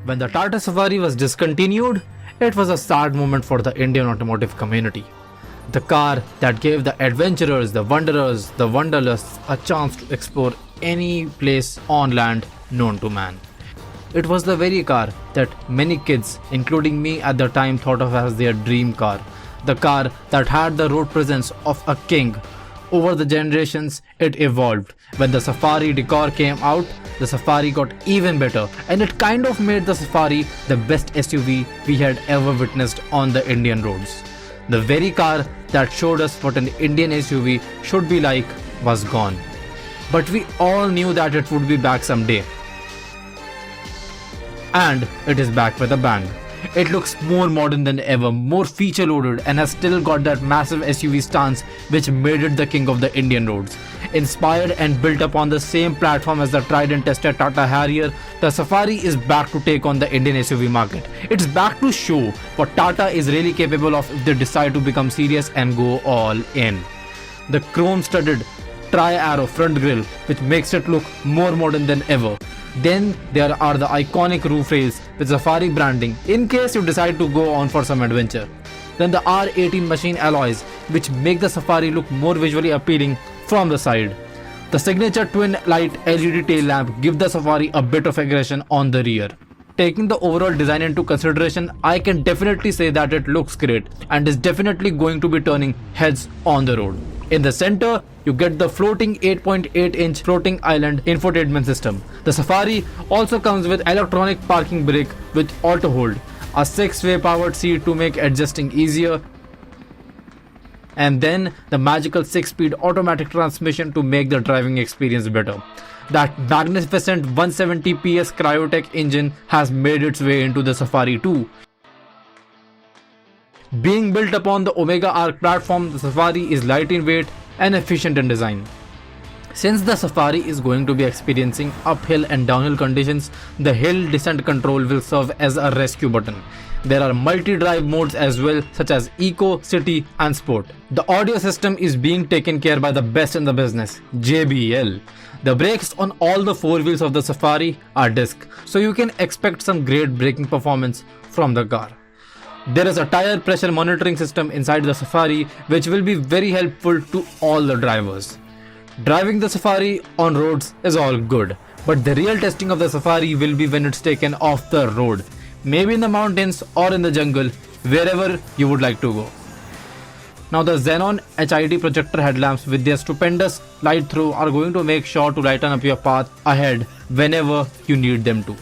When the Tata Safari was discontinued, it was a sad moment for the Indian automotive community. The car that gave the adventurers, the wanderers, the wanderlusts a chance to explore any place on land known to man. It was the very car that many kids, including me at the time, thought of as their dream car. The car that had the road presence of a king. Over the generations, it evolved. When the Safari Dicor came out, the Safari got even better, and it kind of made the Safari the best SUV we had ever witnessed on the Indian roads. The very car that showed us what an Indian SUV should be like was gone. But we all knew that it would be back someday. And it is back with a bang. It looks more modern than ever, more feature loaded, and has still got that massive SUV stance which made it the king of the Indian roads. Inspired and built upon the same platform as the tried and tested Tata Harrier, the Safari is back to take on the Indian SUV market. It's back to show what Tata is really capable of if they decide to become serious and go all in. The chrome-studded tri-arrow front grille, which makes it look more modern than ever. Then there are the iconic roof rails with Safari branding in case you decide to go on for some adventure. Then the R18 machine alloys, which make the Safari look more visually appealing from the side. The signature twin light LED tail lamp give the Safari a bit of aggression on the rear. Taking the overall design into consideration, I can definitely say that it looks great and is definitely going to be turning heads on the road. In the center, you get the floating 8.8-inch floating island infotainment system. The Safari also comes with electronic parking brake with auto hold, a 6-way powered seat to make adjusting easier, and then the magical 6-speed automatic transmission to make the driving experience better. That magnificent 170 PS Cryotech engine has made its way into the Safari too. Being built upon the Omega Arc platform, the Safari is light in weight and efficient in design. Since the Safari is going to be experiencing uphill and downhill conditions, the hill descent control will serve as a rescue button. There are multi-drive modes as well, such as Eco, City and Sport. The audio system is being taken care by the best in the business, JBL. The brakes on all the 4 wheels of the Safari are disc, so you can expect some great braking performance from the car. There is a tire pressure monitoring system inside the Safari which will be very helpful to all the drivers. Driving the Safari on roads is all good, but the real testing of the Safari will be when it's taken off the road, maybe in the mountains or in the jungle, wherever you would like to go. Now the Xenon HID projector headlamps with their stupendous light through are going to make sure to lighten up your path ahead whenever you need them to.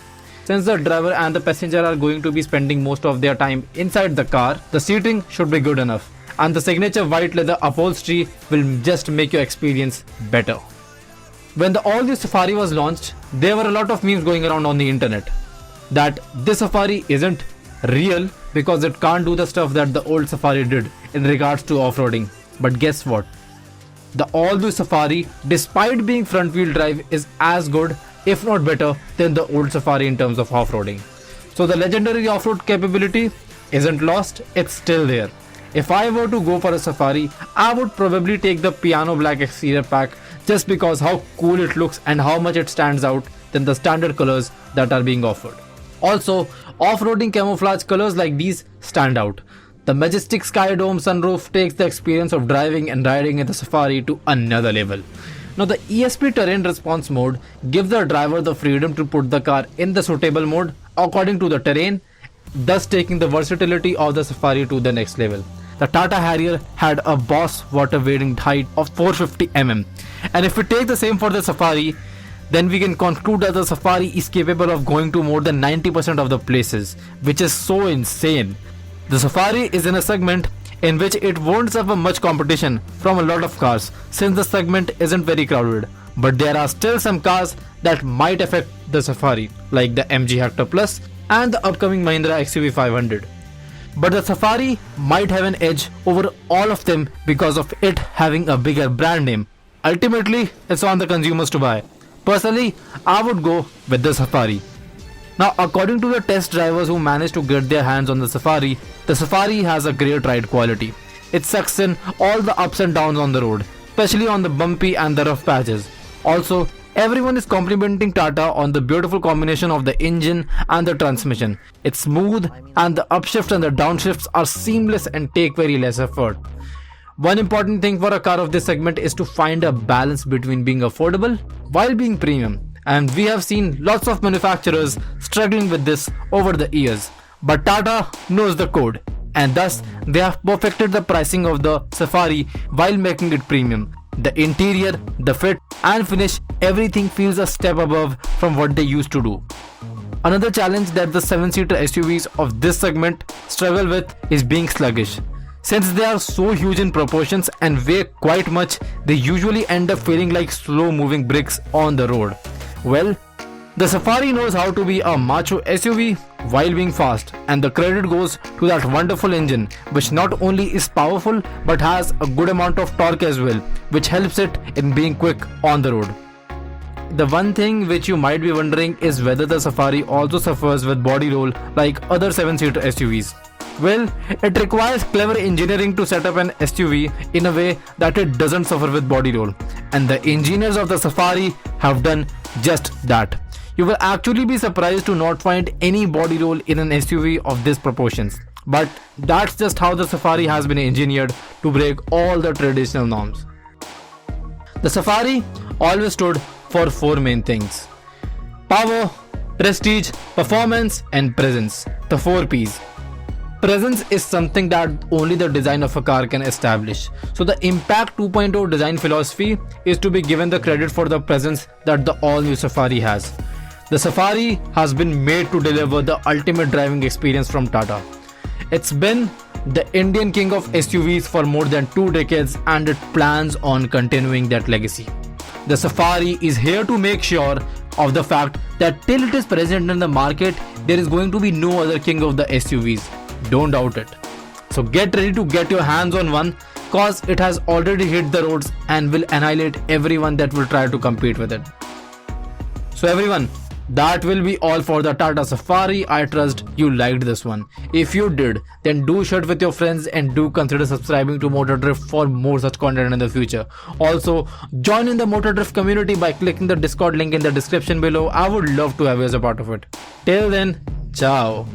Since the driver and the passenger are going to be spending most of their time inside the car, the seating should be good enough, and the signature white leather upholstery will just make your experience better. When the all-new Safari was launched, there were a lot of memes going around on the internet that this Safari isn't real because it can't do the stuff that the old Safari did in regards to off-roading. But guess what? The all-new Safari, despite being front-wheel drive, is as good, if not better, than the old Safari in terms of off-roading. So the legendary off-road capability isn't lost, it's still there. If I were to go for a Safari, I would probably take the piano black exterior pack just because how cool it looks and how much it stands out than the standard colors that are being offered. Also, off-roading camouflage colors like these stand out. The majestic sky dome sunroof takes the experience of driving and riding in the Safari to another level. Now the ESP terrain response mode gives the driver the freedom to put the car in the suitable mode according to the terrain, thus taking the versatility of the Safari to the next level. The Tata Harrier had a Boss water wading height of 450 mm, and if we take the same for the Safari, then we can conclude that the Safari is capable of going to more than 90% of the places, which is so insane. The Safari is in a segment in which it won't suffer much competition from a lot of cars since the segment isn't very crowded, but there are still some cars that might affect the Safari, like the MG Hector Plus and the upcoming Mahindra XUV 500. But the Safari might have an edge over all of them because of it having a bigger brand name. Ultimately, it's on the consumers to buy. Personally, I would go with the Safari. Now, according to the test drivers who managed to get their hands on the Safari has a great ride quality. It sucks in all the ups and downs on the road, especially on the bumpy and the rough patches. Also, Everyone is complimenting Tata on the beautiful combination of the engine and the transmission. It's smooth and the upshifts and the downshifts are seamless and take very less effort. One important thing for a car of this segment is to find a balance between being affordable while being premium. And we have seen lots of manufacturers struggling with this over the years. But Tata knows the code, and thus they have perfected the pricing of the Safari while making it premium. The interior, the fit and finish, everything feels a step above from what they used to do. Another challenge that the 7-seater SUVs of this segment struggle with is being sluggish. Since they are so huge in proportions and weigh quite much, they usually end up feeling like slow moving bricks on the road. Well, the Safari knows how to be a macho SUV while being fast, and the credit goes to that wonderful engine, which not only is powerful but has a good amount of torque as well, which helps it in being quick on the road. The one thing which you might be wondering is whether the Safari also suffers with body roll like other 7-seater SUVs. Well, it requires clever engineering to set up an SUV in a way that it doesn't suffer with body roll, and the engineers of the Safari have done just that. You will actually be surprised to not find any body roll in an SUV of these proportions. But that's just how the Safari has been engineered to break all the traditional norms. The Safari always stood for 4 main things: power, prestige, performance and presence. The 4 P's. Presence is something that only the design of a car can establish. So the Impact 2.0 design philosophy is to be given the credit for the presence that the all-new Safari has. The Safari has been made to deliver the ultimate driving experience from Tata. It's been the Indian king of SUVs for more than 2 decades and it plans on continuing that legacy. The Safari is here to make sure of the fact that till it is present in the market, there is going to be no other king of the SUVs. Don't doubt it. So get ready to get your hands on one, cause it has already hit the roads and will annihilate everyone that will try to compete with it. So everyone, that will be all for the Tata Safari. I trust you liked this one. If you did, then do share it with your friends and do consider subscribing to Motordrift for more such content in the future. Also, join in the Motordrift community by clicking the Discord link in the description below. I would love to have you as a part of it. Till then, ciao.